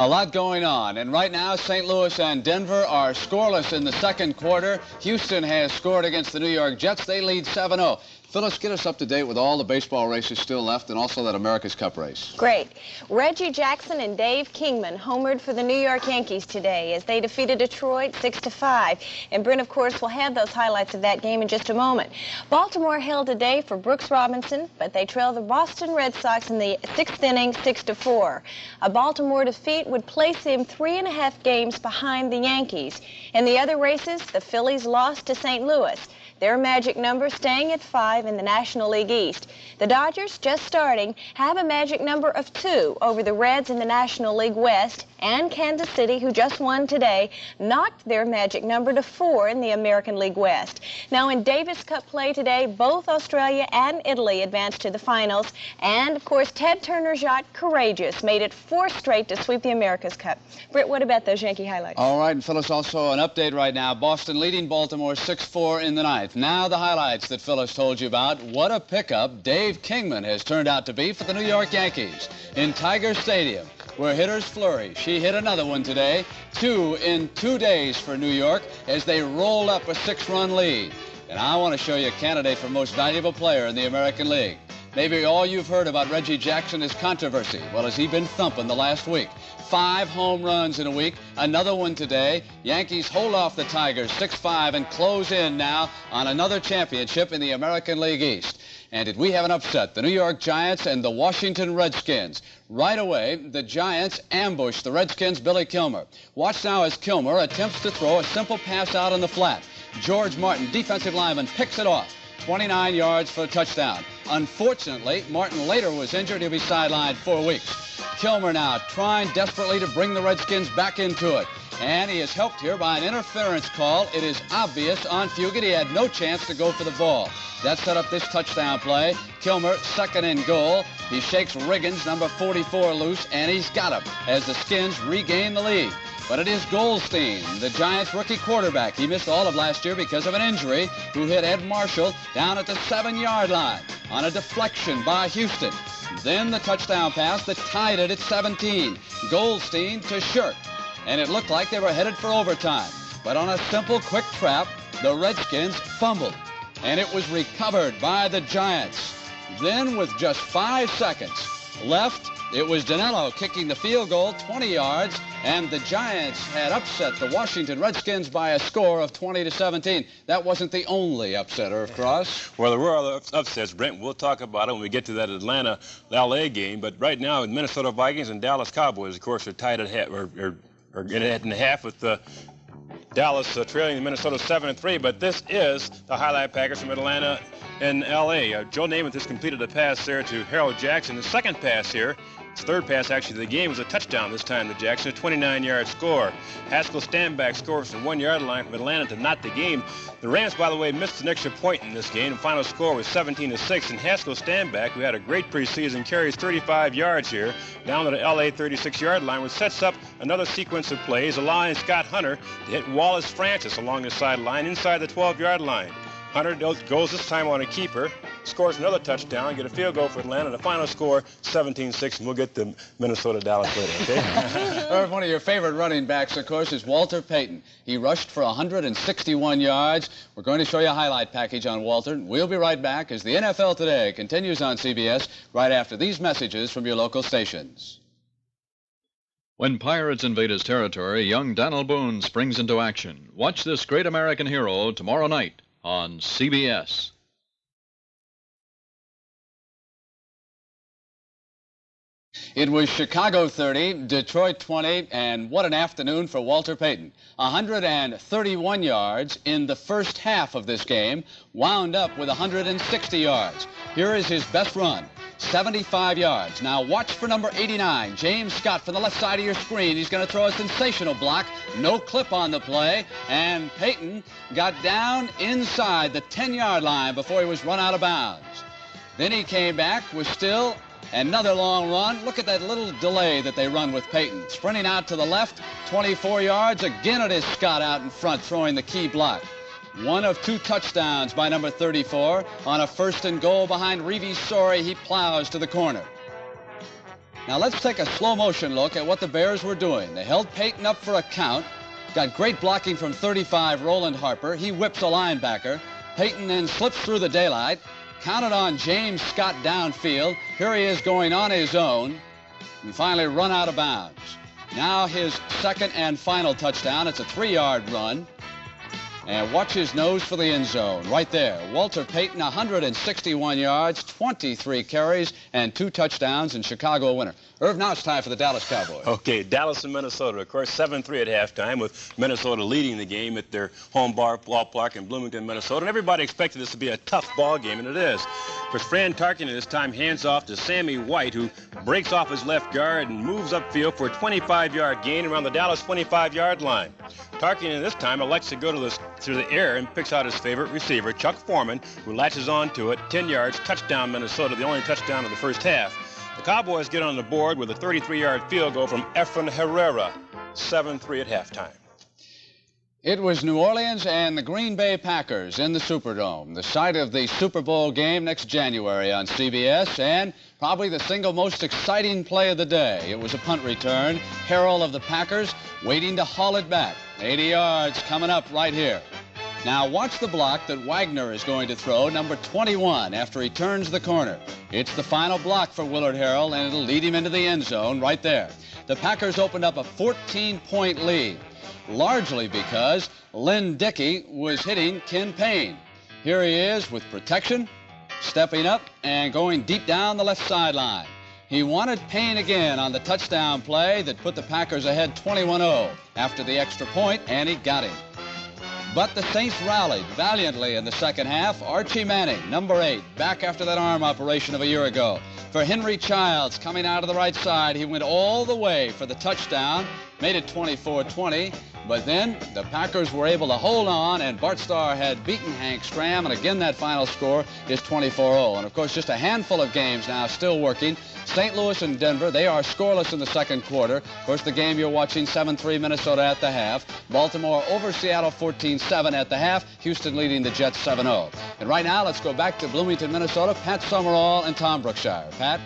A lot going on, and right now St. Louis and Denver are scoreless in the second quarter. Houston has scored against the New York Jets. They lead 7-0. Phyllis, get us up to date with all the baseball races still left and also that America's Cup race. Great. Reggie Jackson and Dave Kingman homered for the New York Yankees today as they defeated Detroit 6-5. And Brent, of course, will have those highlights of that game in just a moment. Baltimore held today for Brooks Robinson, but they trailed the Boston Red Sox in the sixth inning 6-4. A Baltimore defeat would place him 3.5 games behind the Yankees. In the other races, the Phillies lost to St. Louis. Their magic number staying at 5 in the National League East. The Dodgers, just starting, have a magic number of 2 over the Reds in the National League West, and Kansas City, who just won today, knocked their magic number to 4 in the American League West. Now in Davis Cup play today, both Australia and Italy advanced to the finals, and of course Ted Turner's yacht Courageous made it 4 straight to sweep the America's Cup. Britt, what about those Yankee highlights? All right, and Phyllis, also an update right now. Boston leading Baltimore 6-4 in the ninth. Now the highlights that Phyllis told you about. What a pickup Dave Kingman has turned out to be for the New York Yankees. In Tiger Stadium, where hitters flourish, he hit another one today. 2 in 2 days for New York as they rolled up a 6-run lead. And I want to show you a candidate for most valuable player in the American League. Maybe all you've heard about Reggie Jackson is controversy. Well, has he been thumping the last week? 5 home runs in a week, another one today. Yankees hold off the Tigers 6-5 and close in now on another championship in the American League East. And did we have an upset? The New York Giants and the Washington Redskins. Right away, the Giants ambush the Redskins' Billy Kilmer. Watch now as Kilmer attempts to throw a simple pass out on the flat. George Martin, defensive lineman, picks it off. 29 yards for a touchdown. Unfortunately, Martin later was injured. He'll be sidelined 4 weeks. Kilmer now trying desperately to bring the Redskins back into it. And he is helped here by an interference call. It is obvious on Fugit. He had no chance to go for the ball. That set up this touchdown play. Kilmer, second and goal. He shakes Riggins, number 44, loose, and he's got him as the Skins regain the lead. But it is Goldstein, the Giants' rookie quarterback. He missed all of last year because of an injury, who hit Ed Marshall down at the 7-yard line on a deflection by Houston. Then the touchdown pass that tied it at 17. Goldstein to Shirk. And it looked like they were headed for overtime. But on a simple, quick trap, the Redskins fumbled. And it was recovered by the Giants. Then with just 5 seconds left, it was Danilo kicking the field goal, 20 yards, and the Giants had upset the Washington Redskins by a score of 20-17. That wasn't the only upset, Irv Cross. Well, there were other upsets, Brent. We'll talk about it when we get to that Atlanta-LA game. But right now, the Minnesota Vikings and Dallas Cowboys, of course, are tied at half, or in a half with the Dallas trailing the Minnesota 7-3. But this is the highlight package from Atlanta and L.A. Joe Namath has completed a pass there to Harold Jackson. The second pass here, his third pass actually of the game, was a touchdown this time to Jackson, a 29-yard score. Haskell Standback scores from 1-yard line from Atlanta to knot the game. The Rams, by the way, missed an extra point in this game. The final score was 17-6, and Haskell Standback, who had a great preseason, carries 35 yards here down to the L.A. 36-yard line, which sets up another sequence of plays, allowing Scott Hunter to hit Wallace Francis along the sideline inside the 12-yard line. Hunter goes this time on a keeper, scores another touchdown, get a field goal for Atlanta. The final score, 17-6, and we'll get to Minnesota-Dallas later, okay? Irv, one of your favorite running backs, of course, is Walter Payton. He rushed for 161 yards. We're going to show you a highlight package on Walter. We'll be right back as the NFL Today continues on CBS right after these messages from your local stations. When pirates invade his territory, young Donald Boone springs into action. Watch this great American hero tomorrow night on CBS. It was Chicago 30, Detroit 20, and what an afternoon for Walter Payton. 131 yards in the first half of this game, wound up with 160 yards. Here is his best run, 75 yards. Now watch for number 89, James Scott, from the left side of your screen. He's going to throw a sensational block, no clip on the play, and Payton got down inside the 10-yard line before he was run out of bounds. Then he came back, was still another long run. Look at that little delay that they run with Payton. Sprinting out to the left, 24 yards. Again, it is Scott out in front throwing the key block. One of 2 touchdowns by number 34. On a 1st and goal behind Reeve Sorey, he plows to the corner. Now let's take a slow motion look at what the Bears were doing. They held Peyton up for a count. Got great blocking from 35, Roland Harper. He whips a linebacker. Peyton then slips through the daylight. Counted on James Scott downfield. Here he is going on his own. And finally run out of bounds. Now his second and final touchdown. It's a 3-yard run. And watch his nose for the end zone. Right there. Walter Payton, 161 yards, 23 carries, and 2 touchdowns, and Chicago a winner. Irv, now it's time for the Dallas Cowboys. Okay, Dallas and Minnesota. Of course, 7-3 at halftime, with Minnesota leading the game at their home ballpark in Bloomington, Minnesota. And everybody expected this to be a tough ball game, and it is. Of course, Fran Tarkenton this time hands off to Sammy White, who breaks off his left guard and moves upfield for a 25-yard gain around the Dallas 25-yard line. Tarkenton this time elects to go through the air and picks out his favorite receiver, Chuck Foreman, who latches on to it. 10 yards, touchdown Minnesota, the only touchdown of the first half. The Cowboys get on the board with a 33-yard field goal from Efren Herrera. 7-3 at halftime. It was New Orleans and the Green Bay Packers in the Superdome, the site of the Super Bowl game next January on CBS, and probably the single most exciting play of the day. It was a punt return. Harrell of the Packers waiting to haul it back. 80 yards coming up right here. Now watch the block that Wagner is going to throw, number 21, after he turns the corner. It's the final block for Willard Harrell, and it'll lead him into the end zone right there. The Packers opened up a 14-point lead, largely because Lynn Dickey was hitting Ken Payne. Here he is with protection, stepping up and going deep down the left sideline. He wanted Payne again on the touchdown play that put the Packers ahead 21-0 after the extra point, and he got him. But the Saints rallied valiantly in the second half. Archie Manning, number 8, back after that arm operation of a year ago. For Henry Childs, coming out of the right side, he went all the way for the touchdown, made it 24-20. But then the Packers were able to hold on, and Bart Starr had beaten Hank Stram, and again that final score is 24-0. And of course, just a handful of games now still working. St. Louis and Denver, they are scoreless in the second quarter. Of course, the game you're watching, 7-3 Minnesota at the half. Baltimore over Seattle 14-7 at the half. Houston leading the Jets 7-0. And right now, let's go back to Bloomington, Minnesota. Pat Summerall and Tom Brookshire. Pat?